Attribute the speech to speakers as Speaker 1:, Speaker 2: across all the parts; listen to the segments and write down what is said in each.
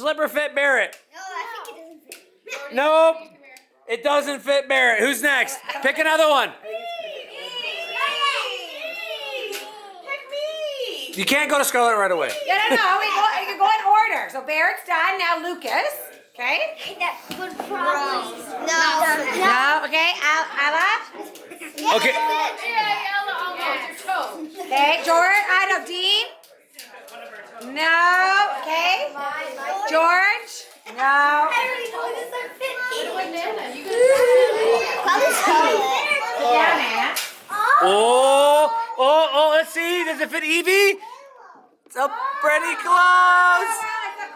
Speaker 1: slipper fit Barrett?
Speaker 2: No, I think it doesn't fit.
Speaker 1: Nope. It doesn't fit Barrett. Who's next? Pick another one. You can't go to Scarlet right away.
Speaker 3: No. You can go in order. So Barrett's done. Now Lucas. Okay.
Speaker 2: That would probably. No.
Speaker 3: Okay. Ella.
Speaker 1: Okay.
Speaker 3: Okay. George. No. Dean. No. Okay. George. No.
Speaker 2: I already know this doesn't fit. Probably Scarlet.
Speaker 3: Yeah, man.
Speaker 1: Oh, let's see. Does it fit Evie? It's a pretty close.
Speaker 3: It's the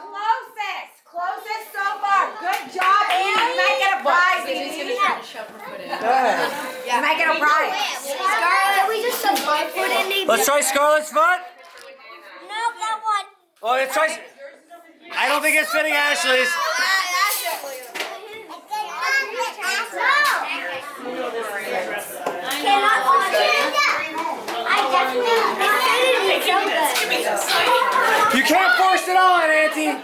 Speaker 3: closest so far. Good job, Evie. You might get a prize, Evie.
Speaker 4: She's gonna try to shove her foot in.
Speaker 3: You might get a prize.
Speaker 2: Scarlet, we just shove my foot in.
Speaker 1: Let's try Scarlet's foot.
Speaker 2: No, that one.
Speaker 1: Oh, let's try. I don't think it's fitting Ashley's. You can't force it on, Auntie.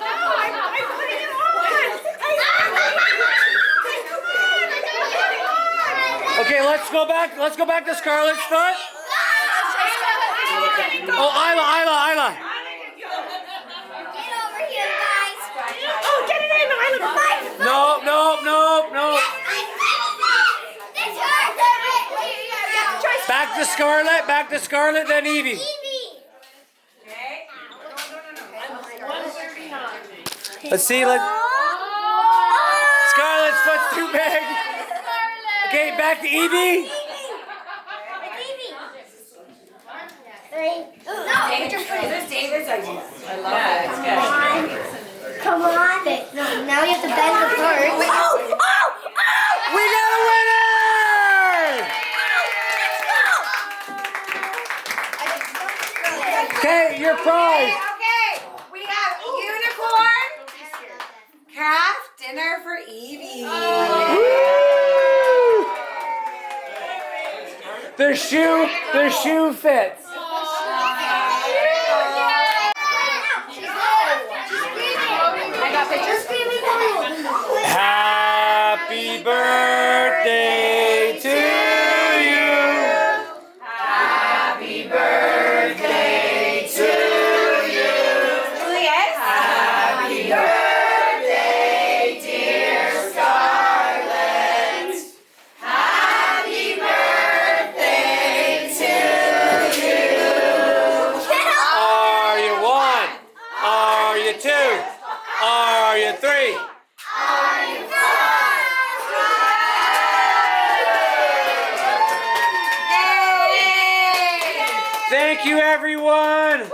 Speaker 1: Okay, let's go back. Let's go back to Scarlett's foot. Oh, Isla. No. Back to Scarlet, then Evie. Let's see, Scarlet's foot's too big. Okay, back to Evie.
Speaker 3: This David's idea.
Speaker 4: I love it.
Speaker 2: Come on. No, now you have to bend the part.
Speaker 1: We got a winner! Okay, your prize.
Speaker 3: Okay, we have unicorn craft dinner for Evie.
Speaker 1: The shoe fits. Happy birthday to you. Happy birthday to you.
Speaker 3: Julius.
Speaker 1: Happy birthday, dear Scarlet. Happy birthday to you. Are you one? Are you two? Are you three? Thank you, everyone.